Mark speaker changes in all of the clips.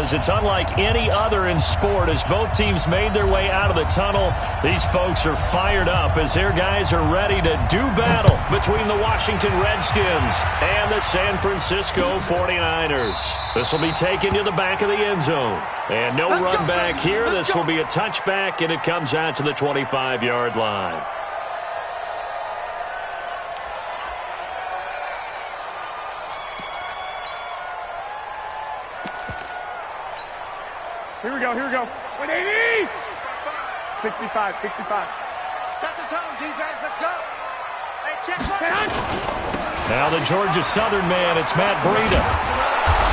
Speaker 1: because it's unlike any other in sport. As both teams made their way out of the tunnel, these folks are fired up as their guys are ready to do battle between the Washington Redskins and the San Francisco 49ers. This will be taken to the back of the end zone. And no run back here. This will be a touchback, and it comes out to the 25-yard line.
Speaker 2: Here we go. 180! 65.
Speaker 3: Set the tone, defense. Let's go. Hey, check one.
Speaker 1: Now the Georgia Southern man, it's Matt Breida.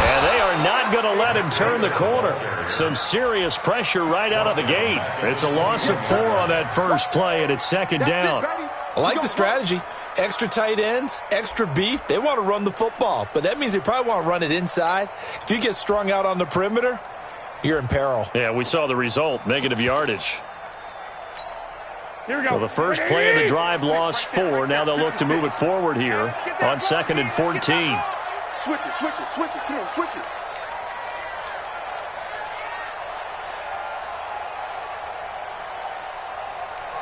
Speaker 1: And they are not going to let him turn the corner. Some serious pressure right out of the gate. It's a loss of 4 on that first play, and it's second down.
Speaker 4: I like the strategy. Extra tight ends, extra beef. They want to run the football, but that means they probably want to run it inside. If you get strung out on the perimeter, you're in peril.
Speaker 1: Yeah, we saw the result, negative yardage.
Speaker 2: Here we go.
Speaker 1: Well, the first play of the drive lost 4. Now they'll look to move it forward here on 2nd and 14.
Speaker 3: Switch it. Come on, switch it.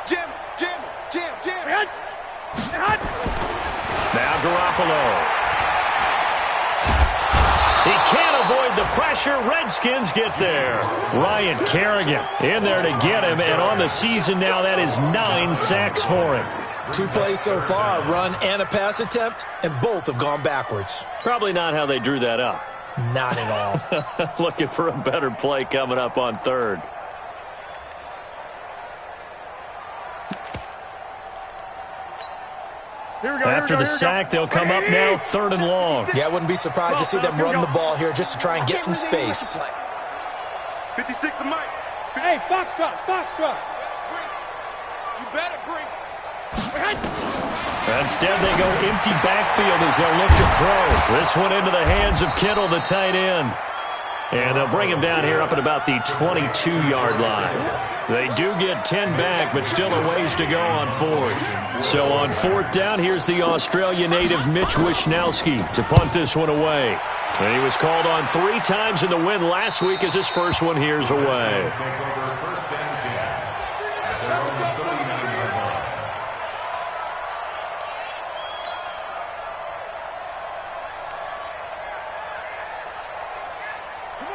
Speaker 3: Jam.
Speaker 1: Now Garoppolo. He can't avoid the pressure. Redskins get there. Ryan Kerrigan in there to get him. And on the season now, that is 9 sacks for him.
Speaker 4: 2 plays so far, a run and a pass attempt, and both have gone backwards.
Speaker 1: Probably not how they drew that up.
Speaker 4: Not at all.
Speaker 1: Looking for a better play coming up on 3rd. After the sack, they'll come up now 3rd and long.
Speaker 4: Yeah, I wouldn't be surprised to see them run the ball here just to try and get some space.
Speaker 3: 56 to Mike.
Speaker 2: Hey, Foxtrot.
Speaker 3: You better bring.
Speaker 1: Instead, they go empty backfield as they'll look to throw. This one into the hands of Kittle, the tight end. And they'll bring him down here up at about the 22-yard line. They do get 10 back, but still a ways to go on 4th. So on 4th down, here's the Australia native Mitch Wishnowsky to punt this one away. And he was called on 3 times in the win last week as his first one here's away.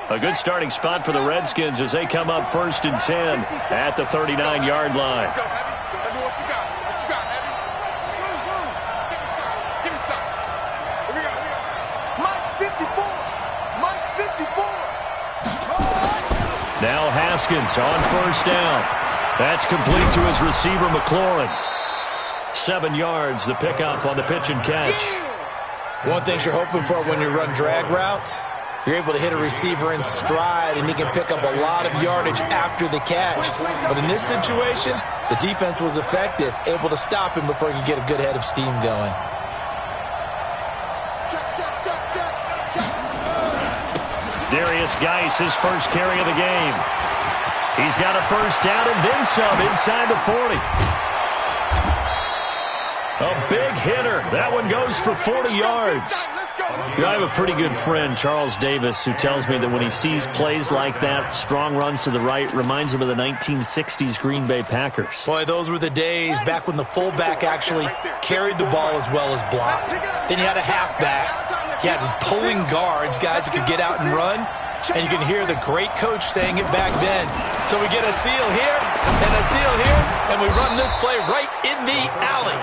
Speaker 1: A good starting spot for the Redskins as they come up 1st and 10 at the 39-yard line.
Speaker 3: Let's go, Heavy. Heavy, what you got? Heavy? Give me some. Here we go. Mike 54.
Speaker 1: Now Haskins on 1st down. That's complete to his receiver, McLaurin. 7 yards, the pickup on the pitch and catch.
Speaker 4: One thing you're hoping for when you run drag routes, you're able to hit a receiver in stride, and he can pick up a lot of yardage after the catch. But in this situation, the defense was effective, able to stop him before he could get a good head of steam going.
Speaker 1: Darius Geis, his first carry of the game. He's got a 1st down and then some inside the 40. A big hitter. That one goes for 40 yards. I have a pretty good friend, Charles Davis, who tells me that when he sees plays like that, strong runs to the right, reminds him of the 1960s Green Bay Packers.
Speaker 4: Boy, those were the days back when the fullback actually carried the ball as well as blocked. Then you had a halfback. You had pulling guards, guys who could get out and run. And you can hear the great coach saying it back then. So we get a seal here and a seal here, and we run this play right in the alley.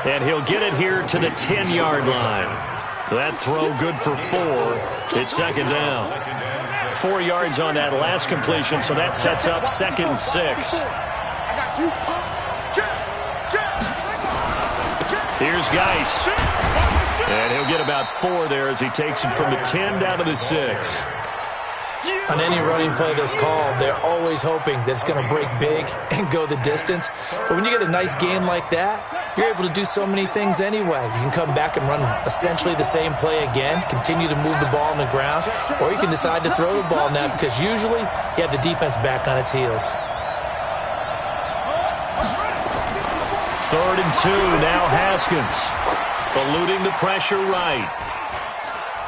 Speaker 1: And he'll get it here to the 10-yard line. That throw good for 4. It's 2nd down. 4 yards on that last completion, so that sets up 2nd and 6. Here's Geis. And he'll get about 4 there as he takes it from the 10 down to the 6.
Speaker 4: On any running play that's called, they're always hoping that it's going to break big and go the distance. But when you get a nice game like that, you're able to do so many things anyway. You can come back and run essentially the same play again, continue to move the ball on the ground, or you can decide to throw the ball now because usually you have the defense back on its heels.
Speaker 1: 3rd and 2, now Haskins. Eluding the pressure right.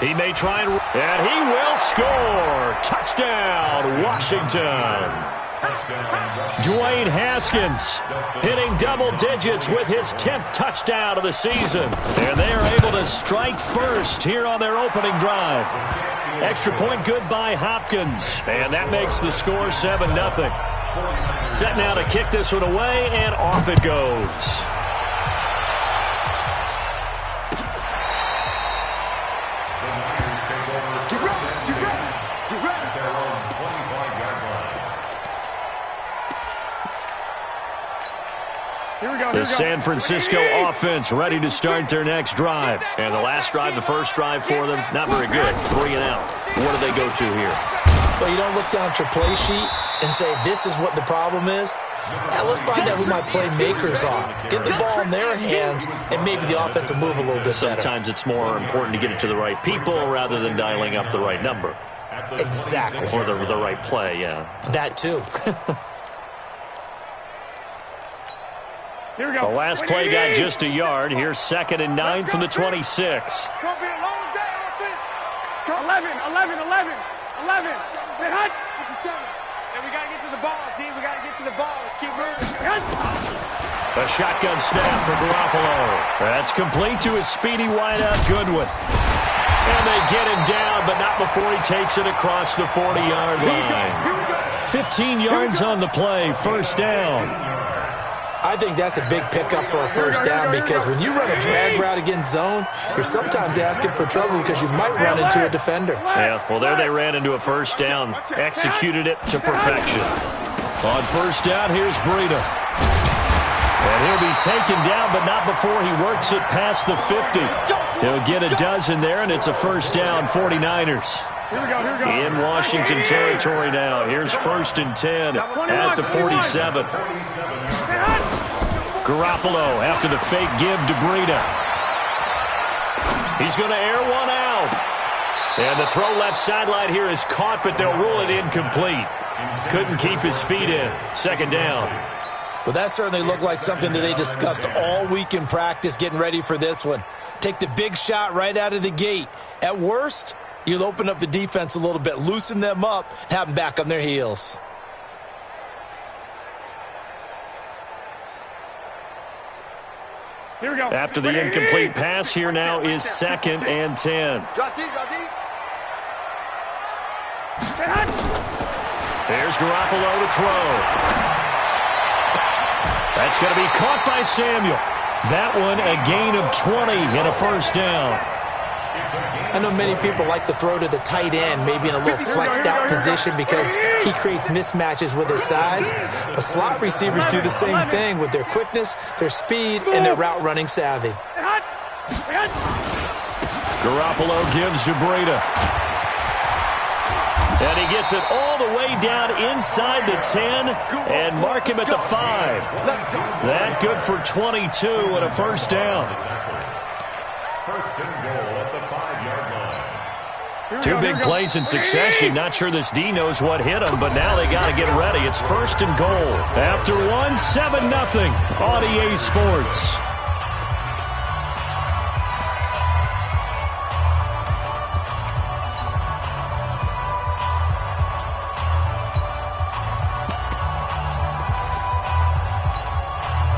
Speaker 1: He may try and he will score. Touchdown, Washington. Dwayne Haskins hitting double digits with his 10th touchdown of the season. And they are able to strike first here on their opening drive. Extra point good by Hopkins. And that makes the score 7-0. Set now to kick this one away, and off it goes. The San Francisco offense ready to start their next drive. And the last drive, the first drive for them, not very good. 3 and out. What do they go to here?
Speaker 4: Well, you don't look down at your play sheet and say, this is what the problem is. Now, let's find out who my playmakers are. Get the ball in their hands, and maybe the offense will move a little bit better.
Speaker 1: Sometimes it's more important to get it to the right people rather than dialing up the right number.
Speaker 4: Exactly.
Speaker 1: Or the right play, yeah.
Speaker 4: That, too.
Speaker 2: Here we go.
Speaker 1: The last play got just a yard. Here's 2nd and 9 from the 26.
Speaker 3: It's going to be a long day, offense.
Speaker 2: 11. Sit hot.
Speaker 3: 57. And we got to get to the ball, team. We got to get to the ball. Let's keep moving.
Speaker 1: A shotgun snap for Garoppolo. That's complete to his speedy wideout, Goodwin. And they get him down, but not before he takes it across the 40-yard line. 15 yards on the play, first down.
Speaker 4: I think that's a big pickup for a first down because when you run a drag route against zone, you're sometimes asking for trouble because you might run into a defender.
Speaker 1: Yeah, well, there they ran into a first down, executed it to perfection. On first down, here's Breida. And he'll be taken down, but not before he works it past the 50. He'll get a dozen there, and it's a first down, 49ers. In Washington territory now. Here's 1st and 10 at the 47. Garoppolo after the fake give to Breida. He's going to air one out. And the throw left sideline here is caught, but they'll rule it incomplete. Couldn't keep his feet in. 2nd down.
Speaker 4: Well, that certainly looked like something that they discussed all week in practice getting ready for this one. Take the big shot right out of the gate. At worst, you'll open up the defense a little bit, loosen them up, have them back on their heels.
Speaker 2: Here we go.
Speaker 1: After the incomplete pass, here now is 2nd and 10.
Speaker 3: Drop deep, drop deep.
Speaker 1: There's Garoppolo to throw. That's going to be caught by Samuel. That one a gain of 20 and a first down.
Speaker 4: I know many people like to throw to the tight end, maybe in a little flexed out position because he creates mismatches with his size. But slot receivers do the same thing with their quickness, their speed, and their route running savvy.
Speaker 1: Garoppolo gives to Breida. And he gets it all the way down inside the 10 and mark him at the 5. That good for 22 and a first down.
Speaker 5: First and goal at the 5-yard line.
Speaker 1: Two big plays in succession. Not sure this D knows what hit him, but now they got to get ready. It's 1st and goal. After one, 7-0 on EA Sports.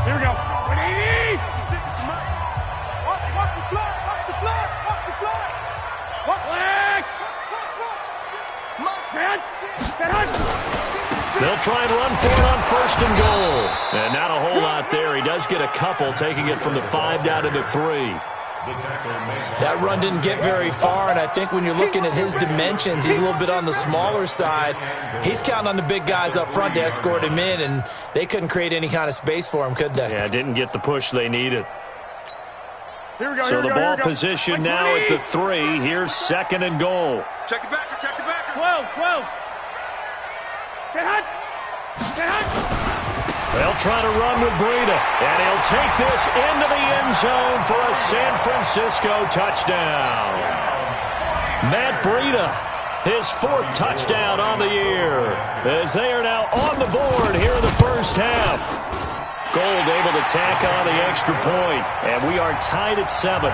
Speaker 2: Here we go. 180.
Speaker 3: Watch the flag.
Speaker 1: They'll try and run for it on 1st and goal. And not a whole lot there. He does get a couple, taking it from the 5 down to the 3.
Speaker 4: That run didn't get very far, and I think when you're looking at his dimensions, he's a little bit on the smaller side. He's counting on the big guys up front to escort him in, and they couldn't create any kind of space for him, could they?
Speaker 1: Yeah, didn't get the push they needed.
Speaker 2: Here we go.
Speaker 1: So the ball position now at the 3. Here's 2nd and goal.
Speaker 3: Check the backer.
Speaker 2: 12. Stay hot.
Speaker 1: They'll try to run with Breida, and he'll take this into the end zone for a San Francisco touchdown. Matt Breida, his 4th touchdown on the year, as they are now on the board here in the first half. Gold able to tack on the extra point, and we are tied at 7.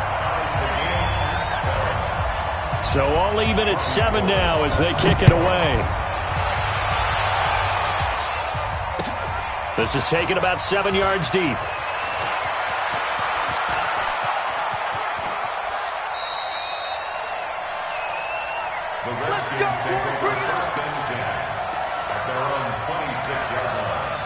Speaker 1: So all even at 7 now as they kick it away. This is taken about 7 yards deep.
Speaker 5: The Redskins take over first and 10 at their own 26-yard line.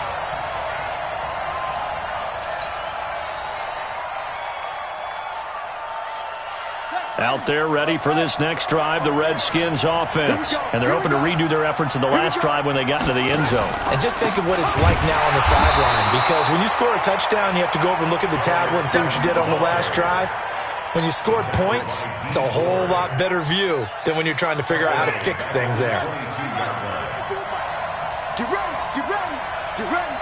Speaker 1: Out there ready for this next drive, the Redskins offense. And they're hoping to redo their efforts in the last drive when they got into the end zone.
Speaker 4: And just think of what it's like now on the sideline, because when you score a touchdown, you have to go over and look at the tablet and see what you did on the last drive. When you scored points, it's a whole lot better view than when you're trying to figure out how to fix things there.
Speaker 3: Get ready, get ready, get ready.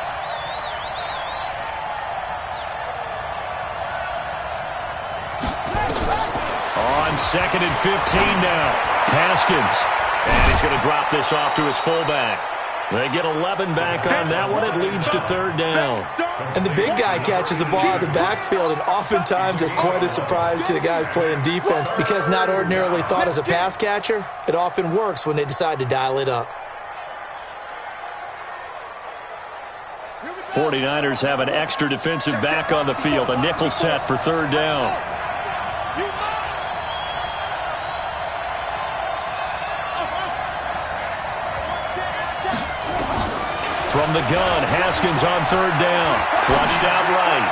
Speaker 1: On 2nd and 15 now. Haskins. And he's going to drop this off to his fullback. They get 11 back on that one. It leads to 3rd down.
Speaker 4: And the big guy catches the ball out of the backfield, and oftentimes that's quite a surprise to the guys playing defense, because not ordinarily thought as a pass catcher, it often works when they decide to dial it up.
Speaker 1: 49ers have an extra defensive back on the field. A nickel set for 3rd down. From the gun, Haskins on 3rd down. Flushed out right.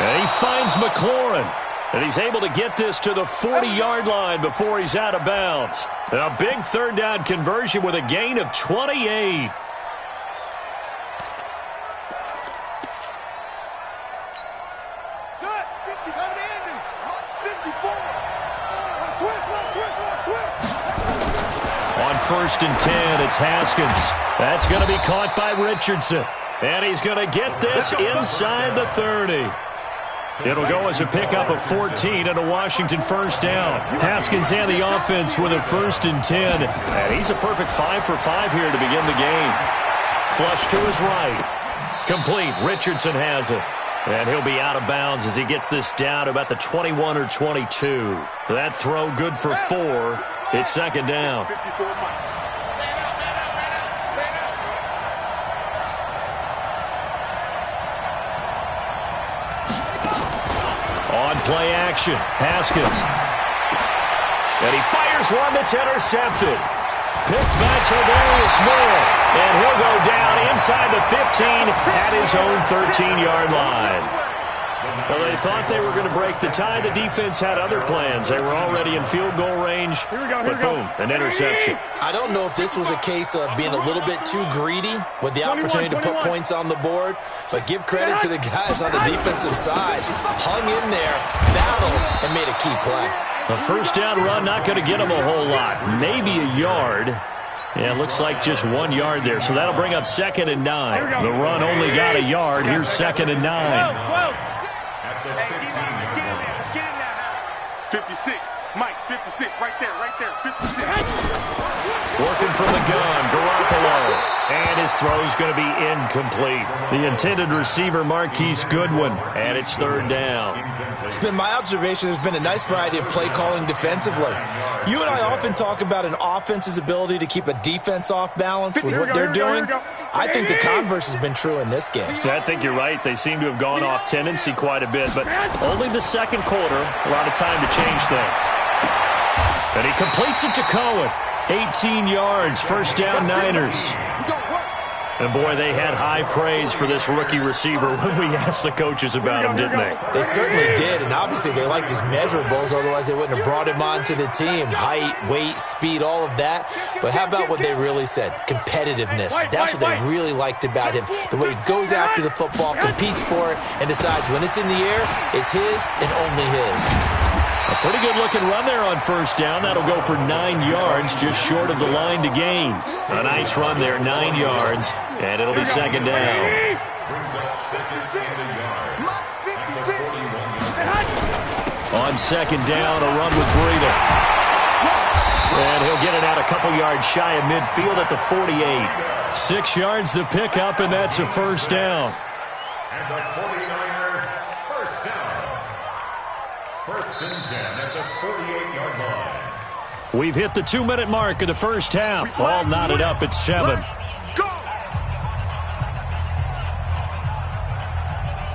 Speaker 1: And he finds McLaurin. And he's able to get this to the 40-yard line before he's out of bounds. A big 3rd down conversion with a gain of 28. On 1st and 10, it's Haskins. That's going to be caught by Richardson. And he's going to get this inside the 30. It'll go as a pickup of 14 and a Washington 1st down. Haskins and the offense with a 1st and 10. And he's a perfect 5 for 5 here to begin the game. Flush to his right. Complete. Richardson has it. And he'll be out of bounds as he gets this down to about the 21 or 22. That throw good for 4. It's 2nd down. On play action, Haskins. And he fires one that's intercepted. Picked by Tavarius Moore. And he'll go down inside the 15 at his own 13-yard line. Well, they thought they were going to break the tie. The defense had other plans. They were already in field goal range. But boom, an interception.
Speaker 4: I don't know if this was a case of being a little bit too greedy with the opportunity to put points on the board, but give credit to the guys on the defensive side. Hung in there, battled, and made a key play.
Speaker 1: A 1st down run, not going to get him a whole lot. Maybe a yard. Yeah, it looks like just 1 yard there. So that'll bring up 2nd and 9. The run only got a yard. Here's 2nd and 9.
Speaker 2: 56. Mike, 56. Right there, 56.
Speaker 1: Working from the gun, Garoppolo. And his throw's going to be incomplete. The intended receiver, Marquise Goodwin. And it's 3rd down.
Speaker 4: It's been my observation there's been a nice variety of play calling defensively. You and I often talk about an offense's ability to keep a defense off balance with what they're doing. I think the converse has been true in this game.
Speaker 1: Yeah, I think you're right. They seem to have gone off tendency quite a bit, but only the 2nd quarter, a lot of time to change things. And he completes it to Cohen. 18 yards, 1st down Niners. And boy, they had high praise for this rookie receiver when we asked the coaches about him, didn't they?
Speaker 4: They certainly did, and obviously they liked his measurables, otherwise they wouldn't have brought him onto the team. Height, weight, speed, all of that. But how about what they really said? Competitiveness. That's what they really liked about him. The way he goes after the football, competes for it, and decides when it's in the air, it's his and only his.
Speaker 1: A pretty good-looking run there on 1st down. That'll go for 9 yards, just short of the line to gain. A nice run there, 9 yards, and it'll be 2nd down. On 2nd down, a run with Breida. And he'll get it out a couple yards shy of midfield at the 48. 6 yards the pickup, and that's a 1st down.
Speaker 5: And the 49er 1st down. 1st and 10 at the 48-yard line.
Speaker 1: We've hit the 2-minute mark of the first half. All knotted up at 7.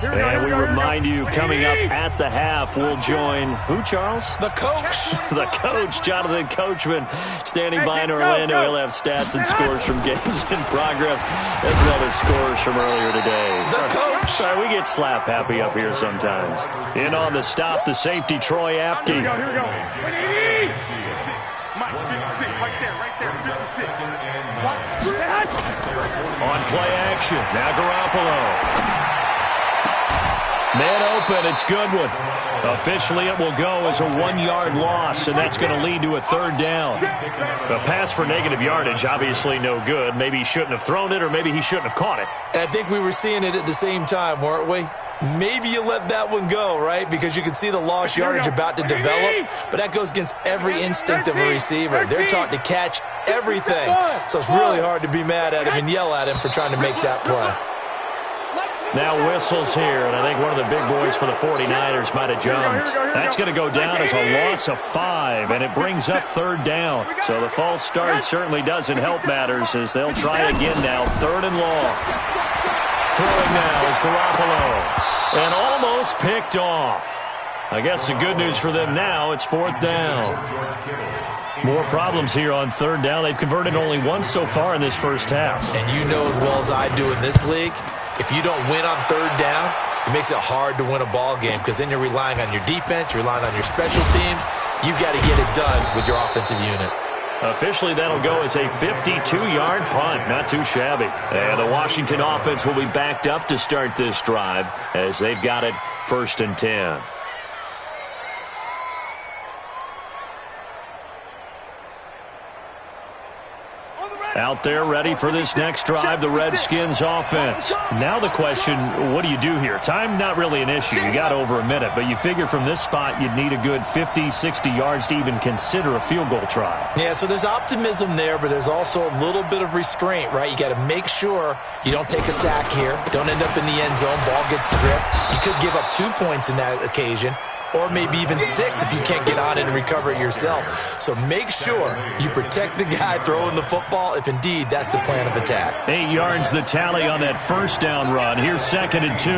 Speaker 1: And we remind you, coming up at the half, we'll join who, Charles?
Speaker 4: The coach.
Speaker 1: The coach, Jonathan Coachman, standing by in Orlando. He'll have stats and scores from games in progress, as well as scores from earlier today.
Speaker 4: The coach.
Speaker 1: Sorry, we get slap happy up here sometimes. In on the stop, the safety, Troy Apke.
Speaker 2: Here we go. 56. Mike, 56, right there, 56.
Speaker 1: On play action, now Garoppolo. Man open, it's Goodwin. Officially, it will go as a 1-yard loss, and that's going to lead to a 3rd down. A pass for negative yardage, obviously no good. Maybe he shouldn't have thrown it, or maybe he shouldn't have caught it.
Speaker 4: I think we were seeing it at the same time, weren't we? Maybe you let that one go, right? Because you can see the lost yardage about to develop, but that goes against every instinct of a receiver. They're taught to catch everything, so it's really hard to be mad at him and yell at him for trying to make that play.
Speaker 1: Now whistles here, and I think one of the big boys for the 49ers might have jumped. That's going to go down as a loss of 5, and it brings up 3rd down. So the false start certainly doesn't help matters as they'll try again now, 3rd and long. Throwing now is Garoppolo, and almost picked off. I guess the good news for them now, it's 4th down. More problems here on 3rd down. They've converted only once so far in this first half.
Speaker 4: And you know as well as I do in this league, if you don't win on 3rd down, it makes it hard to win a ball game because then you're relying on your defense, you're relying on your special teams. You've got to get it done with your offensive unit.
Speaker 1: Officially, that'll go as a 52-yard punt. Not too shabby. And the Washington offense will be backed up to start this drive as they've got it 1st and 10. Out there ready for this next drive, the Redskins offense. Now the question, what do you do here? Time not really an issue. You got over a minute, but you figure from this spot you'd need a good 50, 60 yards to even consider a field goal try.
Speaker 4: Yeah, so there's optimism there, but there's also a little bit of restraint, right? You got to make sure you don't take a sack here. Don't end up in the end zone. Ball gets stripped. You could give up 2 points in that occasion, or maybe even 6 if you can't get on it and recover it yourself. So make sure you protect the guy throwing the football if indeed that's the plan of attack.
Speaker 1: 8 yards the tally on that 1st down run. Here's 2nd and 2.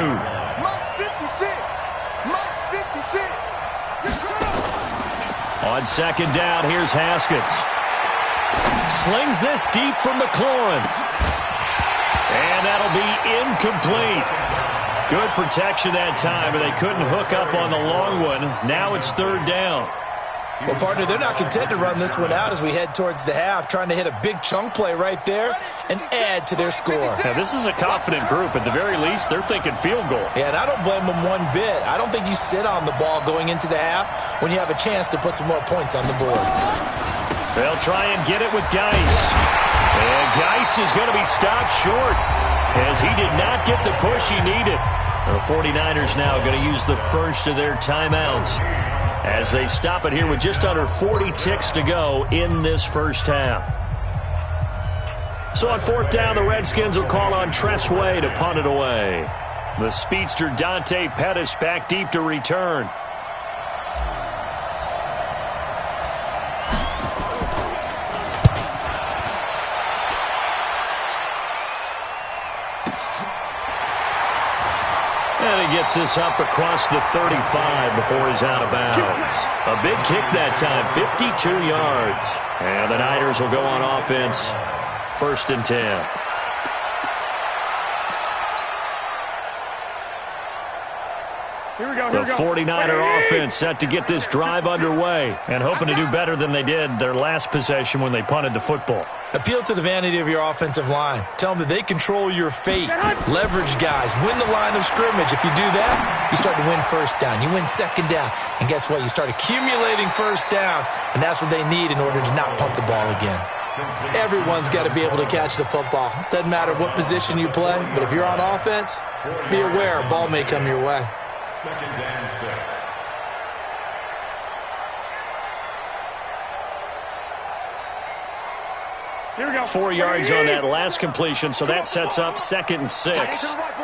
Speaker 3: Mike 56. Mike 56.
Speaker 1: On 2nd down, here's Haskins. Slings this deep from McLaurin. And that'll be incomplete. Good protection that time, but they couldn't hook up on the long one. Now it's 3rd down.
Speaker 4: Well, partner, they're not content to run this one out as we head towards the half, trying to hit a big chunk play right there and add to their score.
Speaker 1: Now, this is a confident group. At the very least, they're thinking field goal.
Speaker 4: Yeah, and I don't blame them one bit. I don't think you sit on the ball going into the half when you have a chance to put some more points on the board.
Speaker 1: They'll try and get it with Geis. And Geis is going to be stopped short as he did not get the push he needed. The 49ers now going to use the first of their timeouts as they stop it here with just under 40 ticks to go in this first half. So on 4th down, the Redskins will call on Tress Way to punt it away. The speedster Dante Pettis back deep to return. And he gets this up across the 35 before he's out of bounds. A big kick that time, 52 yards. And the Niners will go on offense, 1st and 10. The 49er offense set to get this drive underway and hoping to do better than they did their last possession when they punted the football.
Speaker 4: Appeal to the vanity of your offensive line. Tell them that they control your fate. Leverage guys. Win the line of scrimmage. If you do that, you start to win 1st down. You win 2nd down. And guess what? You start accumulating 1st downs, and that's what they need in order to not punt the ball again. Everyone's got to be able to catch the football. Doesn't matter what position you play, but if you're on offense, be aware a ball may come your way.
Speaker 5: 2nd and 6.
Speaker 2: Here we go.
Speaker 1: 4 yards on that last completion, so that sets up 2nd and 6.
Speaker 3: We got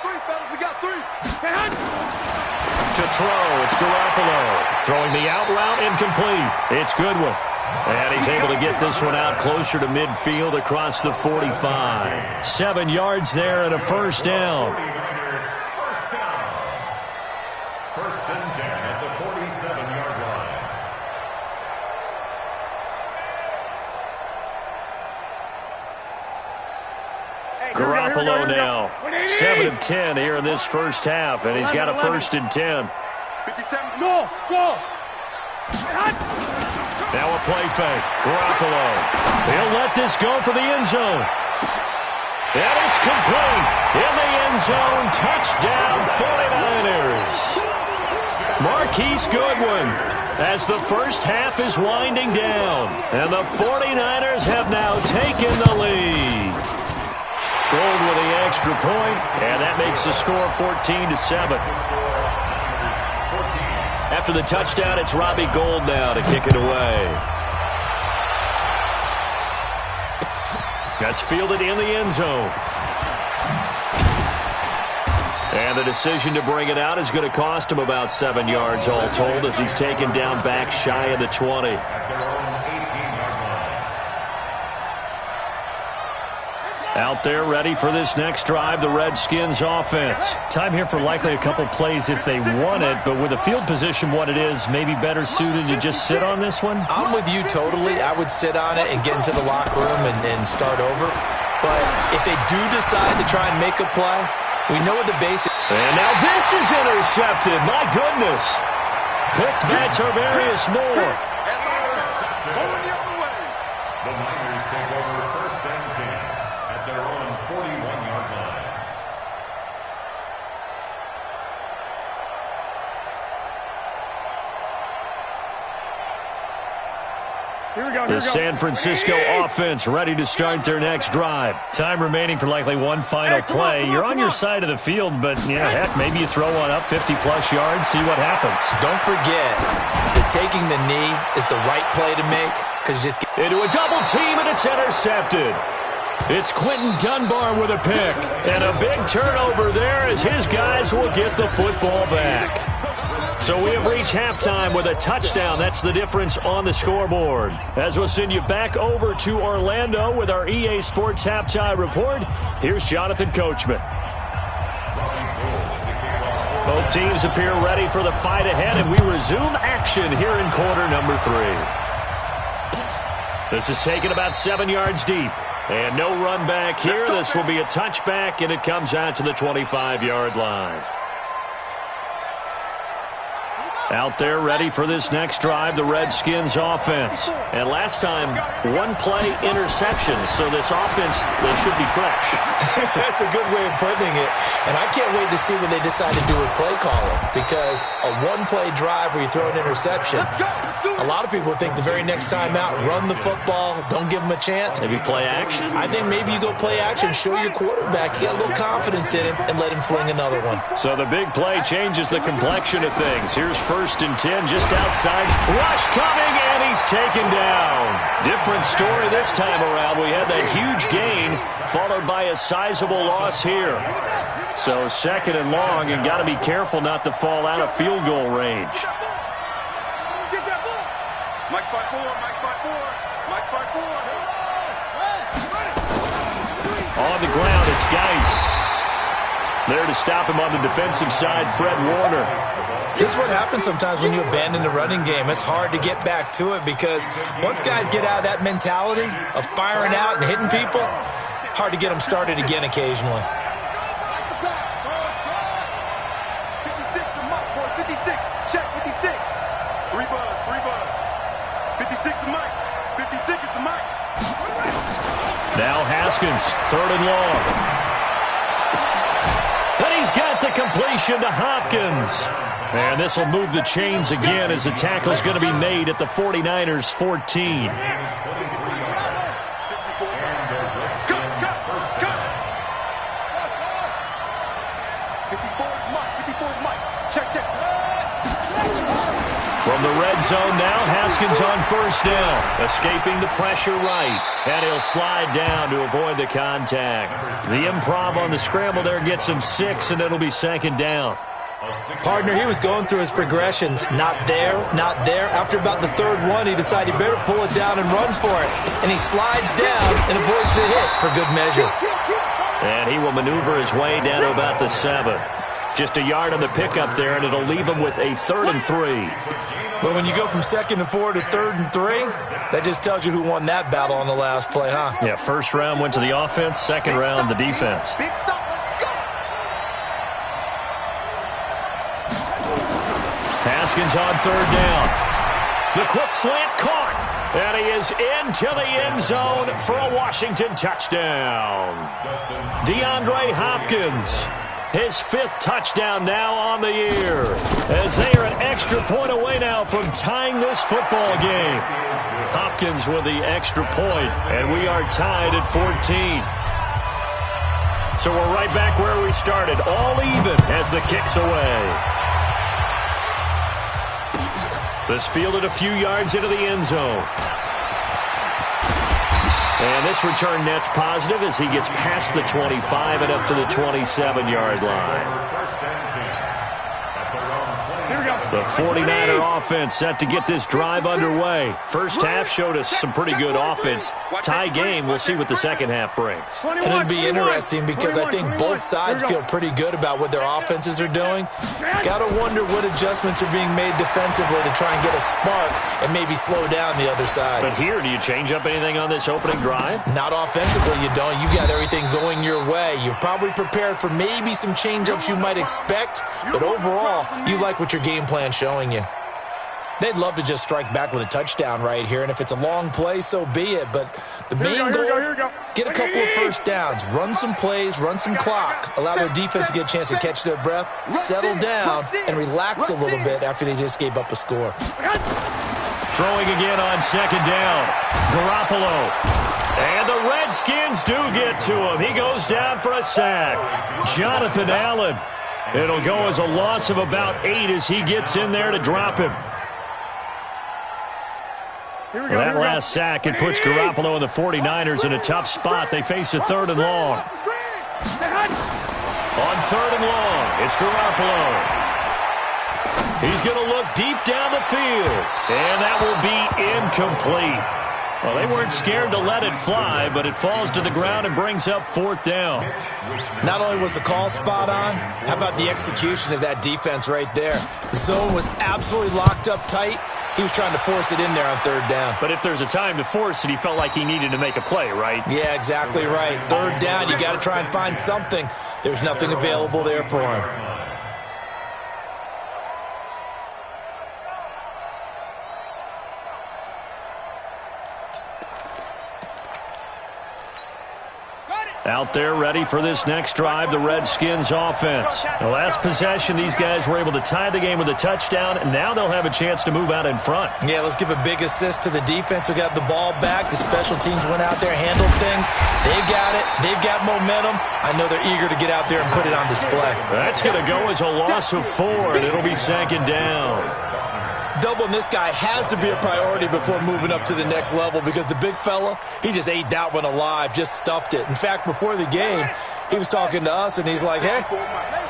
Speaker 3: 3, fellas. We got 3.
Speaker 1: To throw, it's Garoppolo. Throwing the out route, incomplete. It's Goodwin. And he's able to get this one out closer to midfield across the 45. 7 yards there and a first down.
Speaker 5: First and 10 at the 47-yard line.
Speaker 1: Garoppolo now. 7 of 10 here in this first half, and he's got a first and 10.
Speaker 3: 57, go!
Speaker 1: Now a play fake. Garoppolo. He'll let this go for the end zone. And it's complete. In the end zone. Touchdown 49ers. Marquise Goodwin as the first half is winding down. And the 49ers have now taken the lead. Gold with the extra point, and that makes the score 14-7. After the touchdown, it's Robbie Gould now to kick it away. That's fielded in the end zone. And the decision to bring it out is going to cost him about 7 yards all told as he's taken down back shy of the 20. Out there ready for this next drive, the Redskins offense.
Speaker 6: Time here for likely a couple plays if they want it, but with the field position what it is, maybe better suited to just sit on this one?
Speaker 4: I'm with you totally. I would sit on it and get into the locker room and start over. But if they do decide to try and make a play, we know what the basic.
Speaker 1: And now this is intercepted. My goodness. Picked by Tarvarius Moore.
Speaker 5: The Niners take over first and 10 at their own 41-yard line.
Speaker 1: The San Francisco offense ready to start their next drive.
Speaker 6: Time remaining for likely one final play. You're on your side of the field, but, yeah, heck, maybe you throw one up 50-plus yards, see what happens.
Speaker 4: Don't forget that taking the knee is the right play to make because you just get
Speaker 1: into a double team, and it's intercepted. It's Quentin Dunbar with a pick. And a big turnover there as his guys will get the football back. So we have reached halftime with a touchdown. That's the difference on the scoreboard. As we'll send you back over to Orlando with our EA Sports Halftime Report, here's Jonathan Coachman. Both teams appear ready for the fight ahead, and we resume action here in quarter number 3. This is taken about 7 yards deep. And no run back here. This will be a touchback, and it comes out to the 25-yard line. Out there ready for this next drive, the Redskins offense. And last time, one-play interceptions, so this offense, they should be fresh.
Speaker 4: That's a good way of putting it. And I can't wait to see what they decide to do with play calling, because a one-play drive where you throw an interception, a lot of people think the very next time out, run the football, don't give them a chance.
Speaker 1: Maybe play action?
Speaker 4: I think maybe you go play action, show your quarterback, you got a little confidence in him, and let him fling another one.
Speaker 1: So the big play changes the complexion of things. Here's first and 10 just outside. Rush coming, and he's taken down. Different story this time around. We had that huge gain followed by a sizable loss here. So second and long, and got to be careful not to fall out of field goal range.
Speaker 2: Mike 5-4, Mike 5-4, Mike 5-4.
Speaker 1: On the ground, it's Geis. There to stop him on the defensive side, Fred Warner.
Speaker 4: This is what happens sometimes when you abandon the running game. It's hard to get back to it because once guys get out of that mentality of firing out and hitting people, hard to get them started again occasionally.
Speaker 2: 56 to Mike, boy, 56. Check 56. 3 buzz, 3 buzz. 56 to Mike. 56 is to Mike.
Speaker 1: Now Haskins, third and long. And he's got the completion to Hopkins. And this will move the chains again as the tackle's going to be made at the 49ers 14. From the red zone now, Haskins on first down. Escaping the pressure right. And he'll slide down to avoid the contact. The improv on the scramble there gets him 6, and it'll be second down.
Speaker 4: Partner, he was going through his progressions. Not there, not there. After about the third one, he decided he better pull it down and run for it. And he slides down and avoids the hit for good measure.
Speaker 1: And he will maneuver his way down to about the 7. Just a yard on the pickup there, and it'll leave him with a 3rd and 3.
Speaker 4: Well, when you go from 2nd and 4 to 3rd and 3, that just tells you who won that battle on the last play, huh?
Speaker 1: Yeah, first round went to the offense, second round the defense.
Speaker 2: Big stop, let's go.
Speaker 1: Haskins on 3rd down. The quick slant caught. And he is into the end zone for a Washington touchdown. DeAndre Hopkins, his 5th touchdown now on the year, as they are an extra point away now from tying this football game. Hopkins with the extra point, and we are tied at 14. So we're right back where we started, all even as the kick's away. This fielded a few yards into the end zone. And this return net's positive as he gets past the 25 and up to the 27-yard line. The 49er offense set to get this drive underway. First half showed us some pretty good offense. Tie game, we'll see what the second half brings.
Speaker 4: And it'll be interesting because I think both sides feel pretty good about what their offenses are doing. Got to wonder what adjustments are being made defensively to try and get a spark and maybe slow down the other side.
Speaker 1: But here, do you change up anything on this opening drive?
Speaker 4: Not offensively, you don't. You got everything going your way. You've probably prepared for maybe some change-ups you might expect, but overall, you like what your game plan showing you. They'd love to just strike back with a touchdown right here, and if it's a long play, so be it. But the main goal, get a couple of first downs, run some plays, run some clock, allow their defense to get a chance to catch their breath, settle down, and relax a little bit after they just gave up a score.
Speaker 1: Throwing again on 2nd down. Garoppolo. And the Redskins do get to him. He goes down for a sack. Jonathan Allen. It'll go as a loss of about 8 as he gets in there to drop him. Well, that last sack, it puts Garoppolo and the 49ers in a tough spot. They face a 3rd and long. On 3rd and long, it's Garoppolo. He's going to look deep down the field, and that will be incomplete. Well, they weren't scared to let it fly, but it falls to the ground and brings up 4th down.
Speaker 4: Not only was the call spot on, how about the execution of that defense right there? The zone was absolutely locked up tight. He was trying to force it in there on 3rd down.
Speaker 1: But if there's a time to force it, he felt like he needed to make a play, right?
Speaker 4: Yeah, exactly right. 3rd down, you got to try and find something. There's nothing available there for him.
Speaker 1: Out there ready for this next drive, the Redskins offense. The last possession, these guys were able to tie the game with a touchdown, and now they'll have a chance to move out in front.
Speaker 4: Yeah, let's give a big assist to the defense who got the ball back. The special teams went out there, handled things. They got it. They've got momentum. I know they're eager to get out there and put it on display.
Speaker 1: That's going to go as a loss of 4, and it'll be 2nd down.
Speaker 4: Doubling this guy has to be a priority before moving up to the next level because the big fella, he just ate that one alive, just stuffed it. In fact, before the game, he was talking to us, and he's like, hey,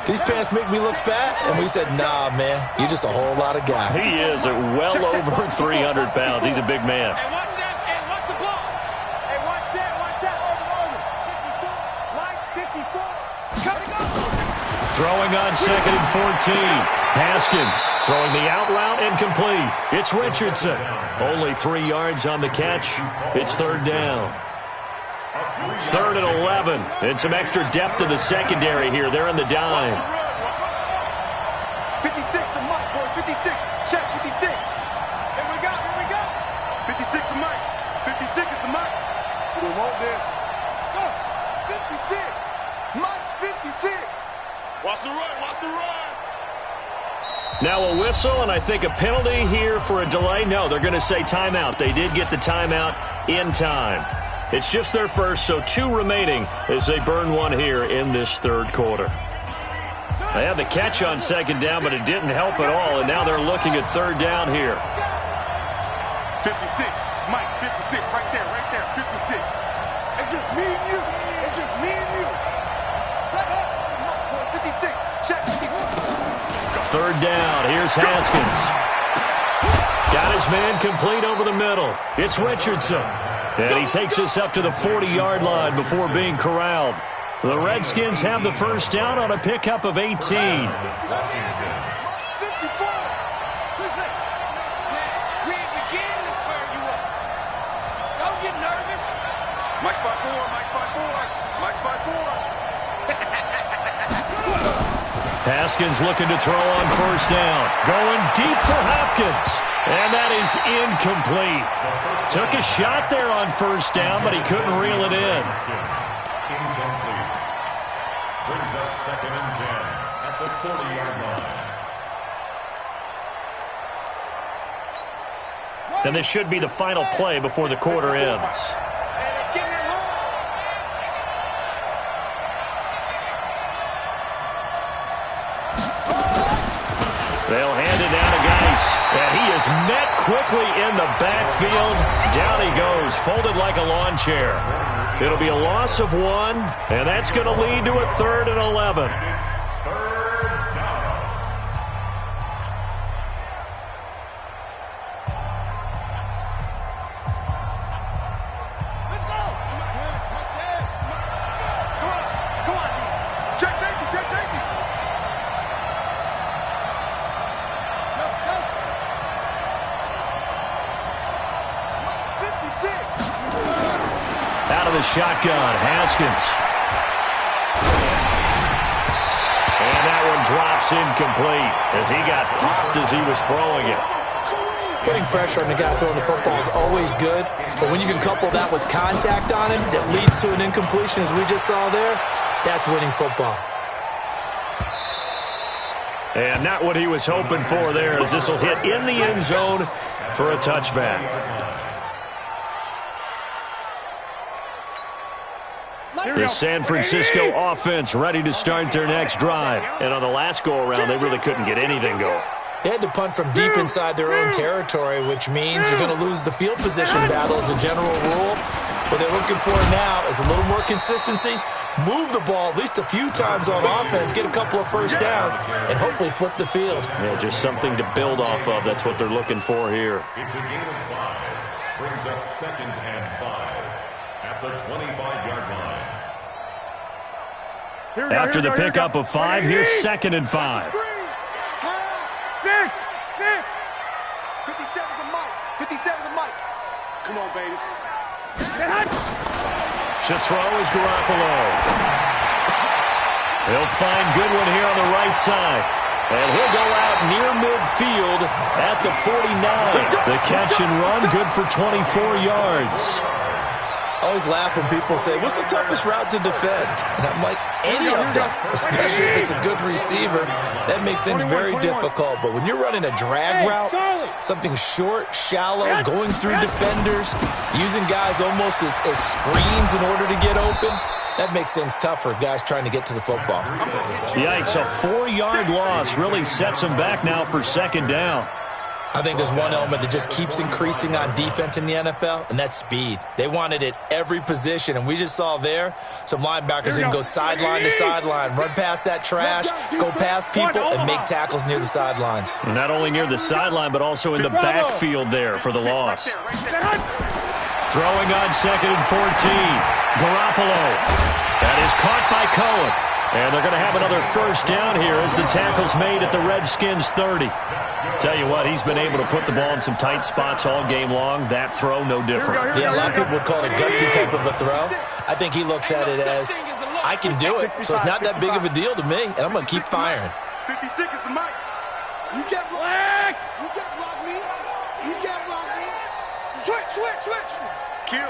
Speaker 4: these pants make me look fat? And we said, nah, man, you're just a whole lot of guy.
Speaker 1: He is at well over 300 pounds. He's a big man.
Speaker 3: Hey, watch that. Hey, watch the ball. Hey, watch that. Over. 54. Coming up.
Speaker 1: Throwing on 2nd and 14. Haskins throwing the out route incomplete. It's Richardson. Only 3 yards on the catch. It's 3rd down. 3rd and 11. And some extra depth in the secondary here. They're in the dime.
Speaker 2: 56 to Mike, boys. 56. Check 56.
Speaker 3: Here we go.
Speaker 2: 56 to Mike. 56 is to Mike. We want this. 56. Mike's 56. Watch the run.
Speaker 1: Now a whistle, and I think a penalty here for a delay. No, they're going to say timeout. They did get the timeout in time. It's just their first, so 2 remaining as they burn 1 here in this 3rd quarter. They had the catch on 2nd down, but it didn't help at all, and now they're looking at 3rd down here.
Speaker 2: 56. Mike, 56. Right there. 56. It's just me and you. Shut up. 56. Check 56.
Speaker 1: third down. Here's Haskins. Got his man complete over the middle. It's Richardson. And he takes us up to the 40-yard line before being corralled. The Redskins have the first down on a pickup of 18.
Speaker 2: Mike 5-4, Mike 5-4, Mike 5-4.
Speaker 1: Haskins looking to throw on first down. Going deep for Hopkins. And that is incomplete. Took a shot there on first down, but he couldn't reel it in.
Speaker 5: Incomplete. Brings up 2nd and 10 at the 40-yard line.
Speaker 1: And this should be the final play before the quarter ends. They'll hand it down to Geis. And he is met quickly in the backfield. Down he goes, folded like a lawn chair. It'll be a loss of 1, and that's going to lead to a 3rd and 11. Shotgun, Haskins. And that one drops incomplete as he got popped as he was throwing it.
Speaker 4: Putting pressure on the guy throwing the football is always good, but when you can couple that with contact on him that leads to an incompletion, as we just saw there, that's winning football.
Speaker 1: And not what he was hoping for there, as this will hit in the end zone for a touchback. The San Francisco offense ready to start their next drive. And on the last go-around, they really couldn't get anything going.
Speaker 4: They had to punt from deep inside their own territory, which means you're going to lose the field position battle as a general rule. What they're looking for now is a little more consistency, move the ball at least a few times on offense, get a couple of first downs, and hopefully flip the field.
Speaker 1: Yeah, just something to build off of. That's what they're looking for here.
Speaker 5: It's a gain of 5. Brings up 2nd and 5 at the 25-yard line.
Speaker 1: After the pickup of 5, here's 2nd and 5.
Speaker 2: 57 to Mike. 57 to Mike. Come on, baby.
Speaker 1: To throw is Garoppolo. He'll find Goodwin here on the right side. And he'll go out near midfield at the 49. The catch and run, good for 24 yards.
Speaker 4: I always laugh when people say, what's the toughest route to defend? And I'm like, any of them, especially if it's a good receiver. That makes things very difficult. But when you're running a drag route, something short, shallow, going through defenders, using guys almost as screens in order to get open, that makes things tough for guys trying to get to the football.
Speaker 1: Yikes, a 4-yard loss really sets them back now for 2nd down.
Speaker 4: I think there's one element that just keeps increasing on defense in the NFL, and that's speed. They want it at every position, and we just saw there some linebackers that can go sideline to sideline, run past that trash, go past people, and make tackles near the sidelines.
Speaker 1: Not only near the sideline, but also in the backfield there for the loss. Throwing on 2nd and 14. Garoppolo. That is caught by Cohen. And they're going to have another first down here as the tackle's made at the Redskins 30. Tell you what, he's been able to put the ball in some tight spots all game long. That throw, no different.
Speaker 4: Yeah, a lot of people would call it a gutsy type of a throw. I think he looks at it as, I can do it, so it's not that big of a deal to me, and I'm going to keep firing.
Speaker 2: 56 is the mic. You can't block. You can't block me. You can't block me. Switch. Kill.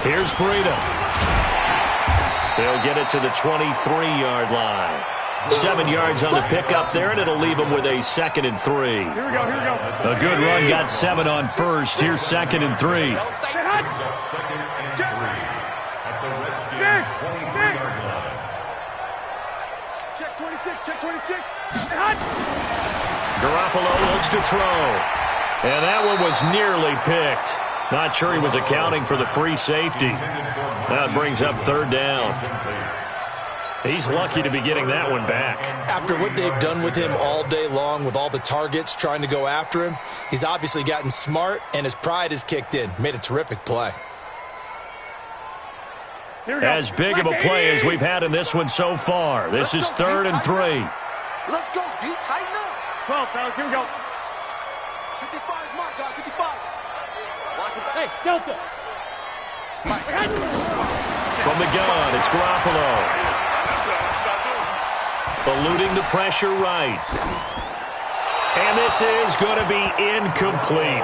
Speaker 1: Here's Breida. They'll get it to the 23-yard line. 7 yards on the pickup there, and it'll leave them with a 2nd and 3.
Speaker 6: Here we go.
Speaker 1: A good run, got 7 on first. Here's 2nd and 3.
Speaker 5: Brings up 2nd and 3 at the Redskins 23-yard line.
Speaker 2: Check 26.
Speaker 1: Garoppolo looks to throw. And that one was nearly picked. Not sure he was accounting for the free safety. That brings up third down. He's lucky to be getting that one back.
Speaker 4: After what they've done with him all day long with all the targets trying to go after him, he's obviously gotten smart and his pride has kicked in. Made a terrific play.
Speaker 1: As big of a play as we've had in this one so far. This is 3rd and 3.
Speaker 3: Let's go, D. Tighten up.
Speaker 2: 12, fellas. Here we go.
Speaker 3: 55 is my guy. 55. Watch it.
Speaker 2: Hey, Delta.
Speaker 1: From the gun, it's Garoppolo. Eluding the pressure right. And this is going to be incomplete.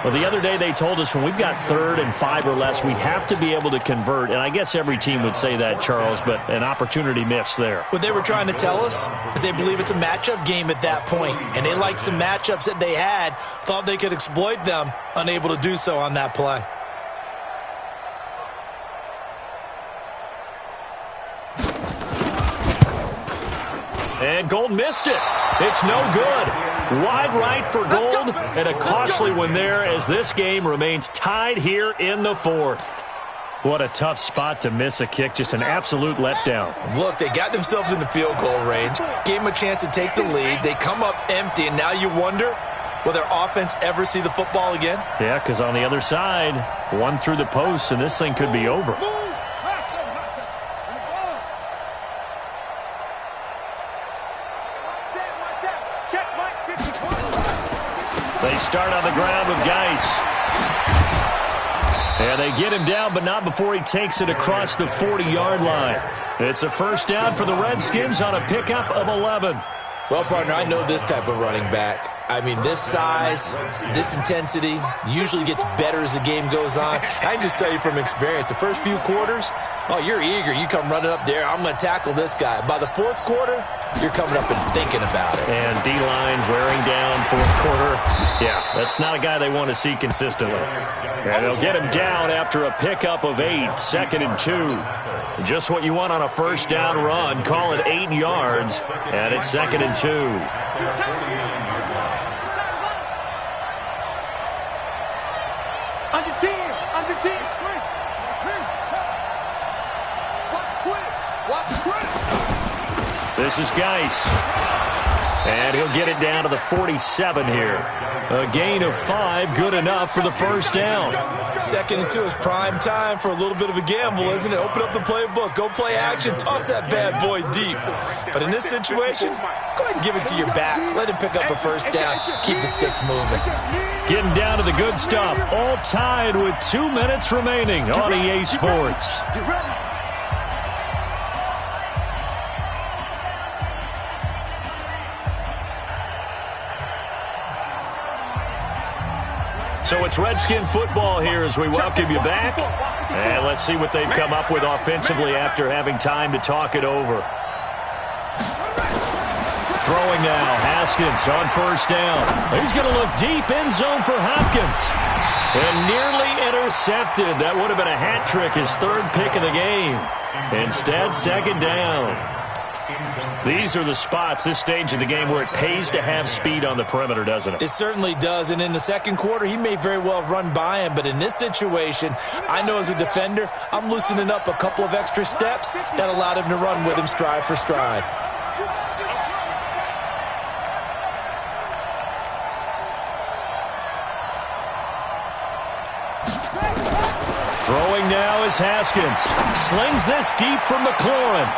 Speaker 1: Well, the other day they told us when we've got 3rd and 5 or less, we have to be able to convert. And I guess every team would say that, Charles, but an opportunity missed there.
Speaker 4: What they were trying to tell us is they believe it's a matchup game at that point. And they liked some matchups that they had, thought they could exploit them, unable to do so on that play.
Speaker 1: And Gold missed it. It's no good. Wide right for Gold, and a costly one there as this game remains tied here in the 4th. What a tough spot to miss a kick. Just an absolute letdown.
Speaker 4: Look, they got themselves in the field goal range, gave them a chance to take the lead. They come up empty, and now you wonder, will their offense ever see the football again?
Speaker 1: Yeah, because on the other side, one through the post, and this thing could be over. They start on the ground with Geis. And they get him down, but not before he takes it across the 40-yard line. It's a first down for the Redskins on a pickup of 11.
Speaker 4: Well, partner, I know this type of running back. I mean, this size, this intensity usually gets better as the game goes on. I can just tell you from experience, the first few quarters, oh, you're eager. You come running up there, I'm going to tackle this guy. By the 4th quarter, you're coming up and thinking about it.
Speaker 1: And D-line wearing down 4th quarter. Yeah, that's not a guy they want to see consistently. And they'll get him down after a pickup of 8, 2nd and 2. Just what you want on a first down run. Call it 8 yards, and it's 2nd and 2. This is Geis. And he'll get it down to the 47 here. A gain of 5, good enough for the first down.
Speaker 4: 2nd and 2 is prime time for a little bit of a gamble, isn't it? Open up the playbook, go play action, toss that bad boy deep. But in this situation, go ahead and give it to your back. Let him pick up a first down. Keep the sticks moving.
Speaker 1: Getting down to the good stuff. All tied with 2 minutes remaining on EA Sports. So it's Redskin football here as we welcome you back. And let's see what they've come up with offensively after having time to talk it over. Throwing now, Haskins on first down. He's going to look deep, end zone for Hopkins. And nearly intercepted. That would have been a hat trick, his 3rd pick of the game. Instead, 2nd down. These are the spots, this stage of the game, where it pays to have speed on the perimeter, doesn't it?
Speaker 4: It certainly does, and in the 2nd quarter, he may very well run by him, but in this situation, I know as a defender, I'm loosening up a couple of extra steps that allowed him to run with him stride for stride.
Speaker 1: Throwing now is Haskins. Slings this deep from McLaurin.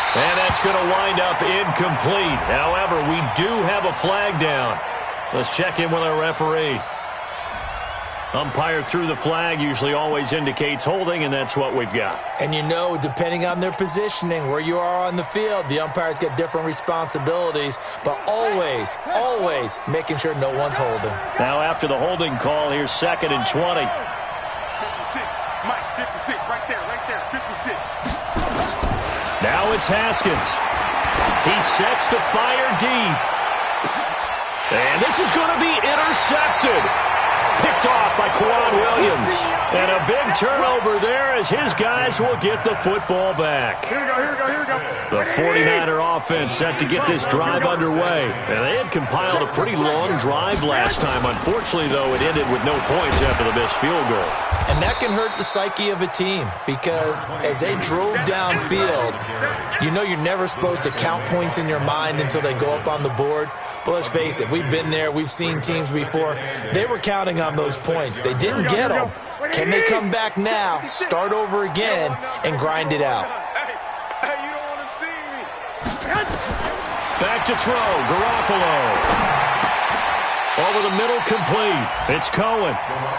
Speaker 1: And that's going to wind up incomplete. However, we do have a flag down. Let's check in with our referee. Umpire threw the flag, usually always indicates holding, and that's what we've got.
Speaker 4: And you know, depending on their positioning, where you are on the field, the umpires get different responsibilities, but always, always making sure no one's holding.
Speaker 1: Now after the holding call, here's 2nd and 20.
Speaker 2: 56, Mike, 56, right there, 56.
Speaker 1: Now it's Haskins. He sets to fire deep. And this is going to be intercepted. picked off by Quan Williams. And a big turnover there as his guys will get the football back.
Speaker 3: Here we go.
Speaker 1: The 49er offense set to get this drive underway. And they had compiled a pretty long drive last time. Unfortunately, though, it ended with no points after the missed field goal.
Speaker 4: And that can hurt the psyche of a team because as they drove downfield, you know you're never supposed to count points in your mind until they go up on the board. But let's face it, we've been there. We've seen teams before. They were counting on those points. They didn't get them. Can they come back now, start over again, and grind it out?
Speaker 2: Hey, you don't want to see me.
Speaker 1: Back to throw, Garoppolo. Over the middle, complete. It's Cohen.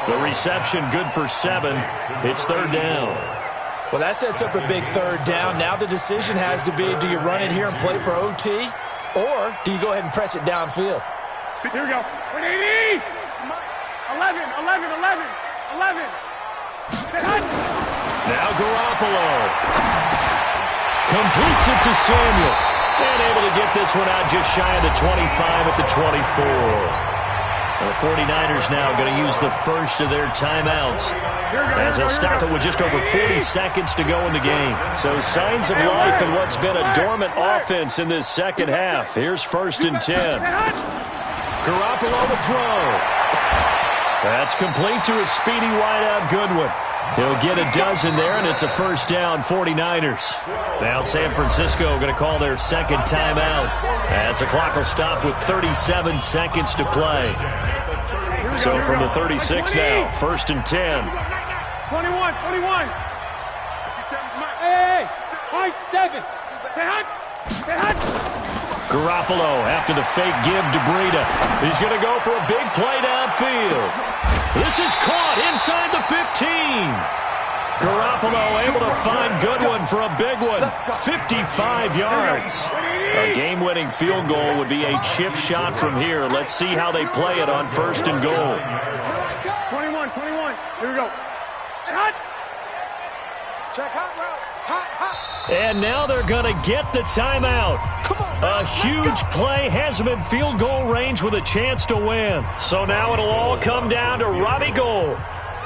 Speaker 1: The reception good for 7. It's third down.
Speaker 4: Well, that sets up a big third down. Now the decision has to be, do you run it here and play for OT, or do you go ahead and press it downfield?
Speaker 3: Here we go. 180. 11.
Speaker 1: Now Garoppolo. Completes it to Samuel. And able to get this one out just shy of the 25 at the 24. The 49ers now going to use the first of their timeouts as they'll stop it with just over 40 seconds to go in the game. So signs of life in what's been a dormant offense in this second half. Here's 1st and 10. Garoppolo to throw. That's complete to a speedy wideout Goodwin. He'll get a dozen there, and it's a first down, 49ers. Now San Francisco going to call their second timeout as the clock will stop with 37 seconds to play. So from the 36 now, 1st and 10.
Speaker 3: 21. Hey, high 7. Stay hot.
Speaker 1: Garoppolo after the fake give to Breida. He's going to go for a big play downfield. This is caught inside the 15. Garoppolo able to find Goodwin for a big one. 55 yards. A game-winning field goal would be a chip shot from here. Let's see how they play it on 1st and goal.
Speaker 3: 21. Here we go. Shot.
Speaker 2: Check hot route. Hot.
Speaker 1: And now they're going to get the timeout. A huge play has them in field goal range with a chance to win. So now it'll all come down to Robbie Gould.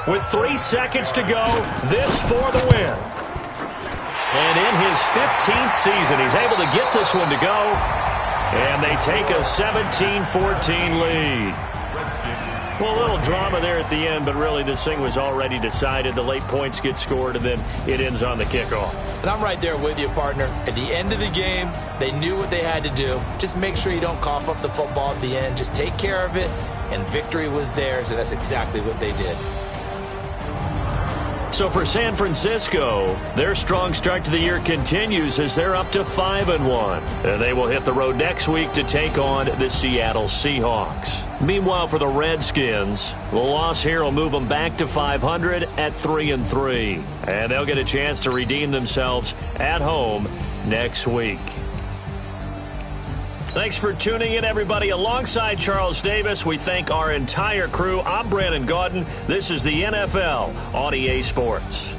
Speaker 1: With 3 seconds to go, this for the win. And in his 15th season, he's able to get this one to go. And they take a 17-14 lead. Well, a little drama there at the end, but really this thing was already decided. The late points get scored, and then it ends on the kickoff.
Speaker 4: And I'm right there with you, partner. At the end of the game, they knew what they had to do. Just make sure you don't cough up the football at the end. Just take care of it, and victory was theirs, and that's exactly what they did.
Speaker 1: So for San Francisco, their strong start to the year continues as they're up to 5-1. And they will hit the road next week to take on the Seattle Seahawks. Meanwhile, for the Redskins, the loss here will move them back to 500 at 3-3. And they'll get a chance to redeem themselves at home next week. Thanks for tuning in, everybody. Alongside Charles Davis, we thank our entire crew. I'm Brandon Gaudin. This is the NFL on EA Sports.